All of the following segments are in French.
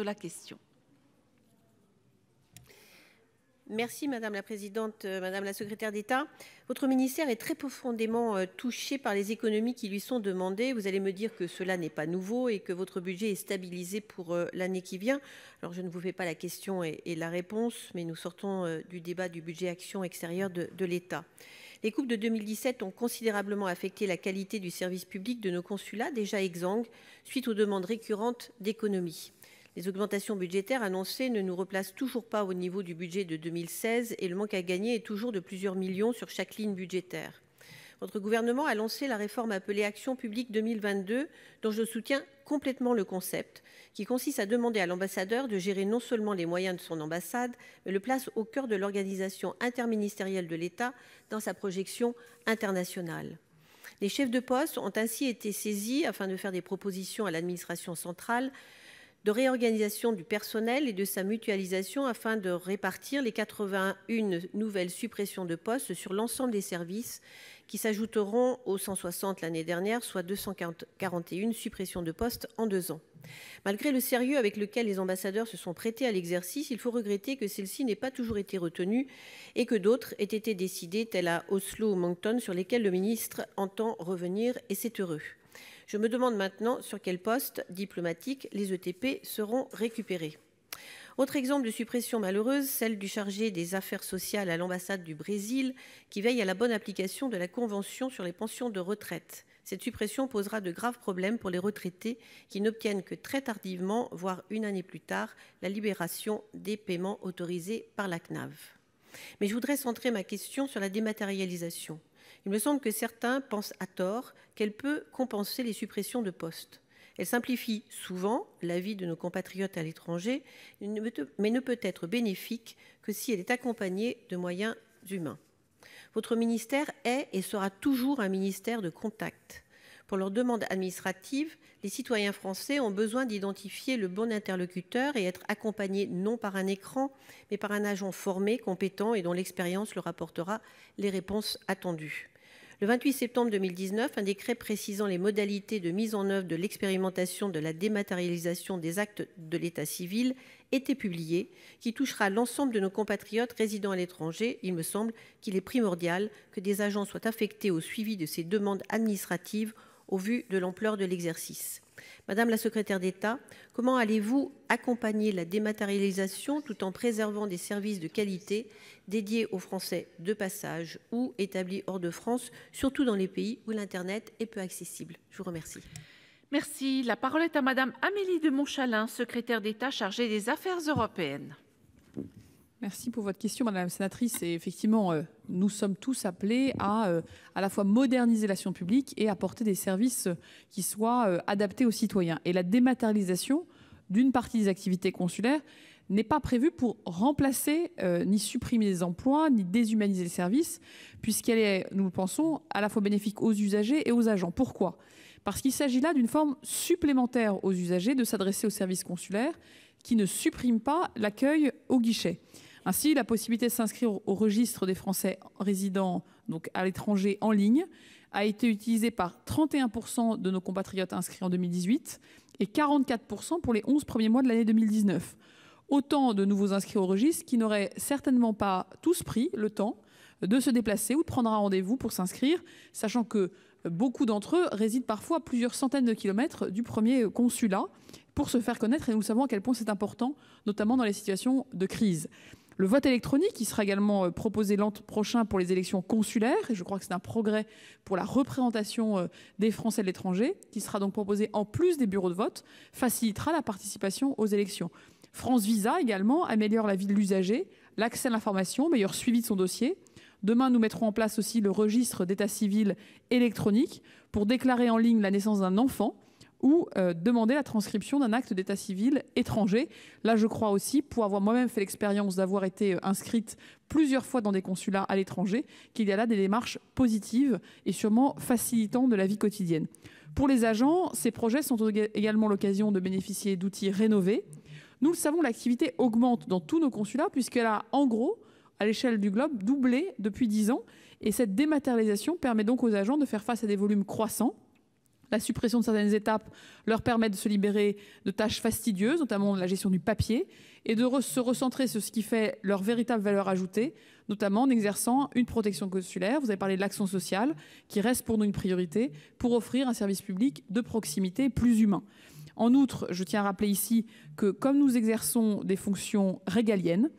de la question. Merci Madame la Présidente, Madame la Secrétaire d'État. Votre ministère est très profondément touché par les économies qui lui sont demandées. Vous allez me dire que cela n'est pas nouveau et que votre budget est stabilisé pour l'année qui vient. Alors je ne vous fais pas la question et la réponse, mais nous sortons du débat du budget action extérieure de l'État. Les coupes de 2017 ont considérablement affecté la qualité du service public de nos consulats, déjà exsangues, suite aux demandes récurrentes d'économies. Les augmentations budgétaires annoncées ne nous replacent toujours pas au niveau du budget de 2016 et le manque à gagner est toujours de plusieurs millions sur chaque ligne budgétaire. Votre gouvernement a lancé la réforme appelée Action publique 2022, dont je soutiens complètement le concept, qui consiste à demander à l'ambassadeur de gérer non seulement les moyens de son ambassade, mais le place au cœur de l'organisation interministérielle de l'État dans sa projection internationale. Les chefs de poste ont ainsi été saisis afin de faire des propositions à l'administration centrale de réorganisation du personnel et de sa mutualisation afin de répartir les 81 nouvelles suppressions de postes sur l'ensemble des services qui s'ajouteront aux 160 l'année dernière, soit 241 suppressions de postes en 2 ans. Malgré le sérieux avec lequel les ambassadeurs se sont prêtés à l'exercice, il faut regretter que celle-ci n'ait pas toujours été retenue et que d'autres aient été décidées, telles à Oslo ou Moncton, sur lesquelles le ministre entend revenir, et c'est heureux. Je me demande maintenant sur quel poste diplomatique les ETP seront récupérés. Autre exemple de suppression malheureuse, celle du chargé des affaires sociales à l'ambassade du Brésil, qui veille à la bonne application de la Convention sur les pensions de retraite. Cette suppression posera de graves problèmes pour les retraités qui n'obtiennent que très tardivement, voire une année plus tard, la libération des paiements autorisés par la CNAV. Mais je voudrais centrer ma question sur la dématérialisation. Il me semble que certains pensent à tort qu'elle peut compenser les suppressions de postes. Elle simplifie souvent la vie de nos compatriotes à l'étranger, mais ne peut être bénéfique que si elle est accompagnée de moyens humains. Votre ministère est et sera toujours un ministère de contact. Pour leurs demandes administratives, les citoyens français ont besoin d'identifier le bon interlocuteur et être accompagnés non par un écran, mais par un agent formé, compétent et dont l'expérience leur apportera les réponses attendues. Le 28 septembre 2019, un décret précisant les modalités de mise en œuvre de l'expérimentation de la dématérialisation des actes de l'état civil était publié, qui touchera l'ensemble de nos compatriotes résidant à l'étranger. Il me semble qu'il est primordial que des agents soient affectés au suivi de ces demandes administratives au vu de l'ampleur de l'exercice. Madame la secrétaire d'État, comment allez-vous accompagner la dématérialisation tout en préservant des services de qualité dédiés aux Français de passage ou établis hors de France, surtout dans les pays où l'Internet est peu accessible? Je vous remercie. Merci. La parole est à Madame Amélie de Montchalin, secrétaire d'État chargée des Affaires européennes. Merci pour votre question, Madame la sénatrice. Et effectivement, nous sommes tous appelés à la fois moderniser l'action publique et apporter des services qui soient adaptés aux citoyens. Et la dématérialisation d'une partie des activités consulaires n'est pas prévue pour remplacer ni supprimer des emplois, ni déshumaniser les services, puisqu'elle est, nous le pensons, à la fois bénéfique aux usagers et aux agents. Pourquoi ? Parce qu'il s'agit là d'une forme supplémentaire aux usagers de s'adresser aux services consulaires qui ne supprime pas l'accueil au guichet. Ainsi, la possibilité de s'inscrire au registre des Français résidant donc à l'étranger en ligne a été utilisée par 31% de nos compatriotes inscrits en 2018 et 44% pour les 11 premiers mois de l'année 2019. Autant de nouveaux inscrits au registre qui n'auraient certainement pas tous pris le temps de se déplacer ou de prendre un rendez-vous pour s'inscrire, sachant que beaucoup d'entre eux résident parfois à plusieurs centaines de kilomètres du premier consulat pour se faire connaître, et nous savons à quel point c'est important, notamment dans les situations de crise. Le vote électronique, qui sera également proposé l'an prochain pour les élections consulaires, et je crois que c'est un progrès pour la représentation des Français de l'étranger, qui sera donc proposé en plus des bureaux de vote, facilitera la participation aux élections. France Visa également améliore la vie de l'usager, l'accès à l'information, meilleur suivi de son dossier. Demain, nous mettrons en place aussi le registre d'état civil électronique pour déclarer en ligne la naissance d'un enfant ou demander la transcription d'un acte d'état civil étranger. Là, je crois aussi, pour avoir moi-même fait l'expérience d'avoir été inscrite plusieurs fois dans des consulats à l'étranger, qu'il y a là des démarches positives et sûrement facilitant de la vie quotidienne. Pour les agents, ces projets sont également l'occasion de bénéficier d'outils rénovés. Nous le savons, l'activité augmente dans tous nos consulats puisqu'elle a, en gros, à l'échelle du globe, doublé depuis 10 ans. Et cette dématérialisation permet donc aux agents de faire face à des volumes croissants, La suppression de certaines étapes leur permet de se libérer de tâches fastidieuses, notamment la gestion du papier, et de se recentrer sur ce qui fait leur véritable valeur ajoutée, notamment en exerçant une protection consulaire. Vous avez parlé de l'action sociale, qui reste pour nous une priorité, pour offrir un service public de proximité plus humain. En outre, je tiens à rappeler ici que comme nous exerçons des fonctions régaliennes,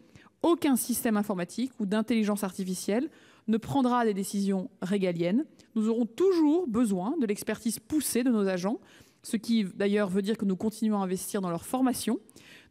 aucun système informatique ou d'intelligence artificielle ne prendra des décisions régaliennes. Nous aurons toujours besoin de l'expertise poussée de nos agents, ce qui d'ailleurs veut dire que nous continuons à investir dans leur formation.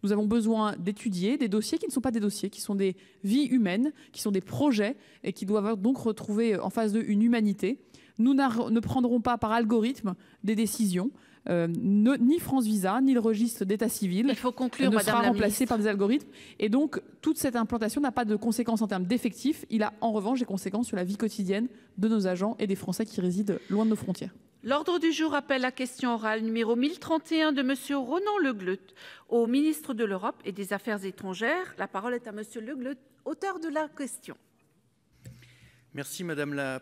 Nous avons besoin d'étudier des dossiers qui ne sont pas des dossiers, qui sont des vies humaines, qui sont des projets et qui doivent donc retrouver en face d'eux une humanité. Nous ne prendrons pas par algorithme des décisions. Ni France Visa, ni le registre d'état civil Il faut conclure, ne Madame sera la remplacé ministre. par des algorithmes. Et donc, toute cette implantation n'a pas de conséquences en termes d'effectifs. Il a en revanche des conséquences sur la vie quotidienne de nos agents et des Français qui résident loin de nos frontières. L'ordre du jour appelle la question orale numéro 1031 de Monsieur Ronan Le Gleut au ministre de l'Europe et des Affaires étrangères. La parole est à Monsieur Le Gleut, auteur de la question. Merci Madame la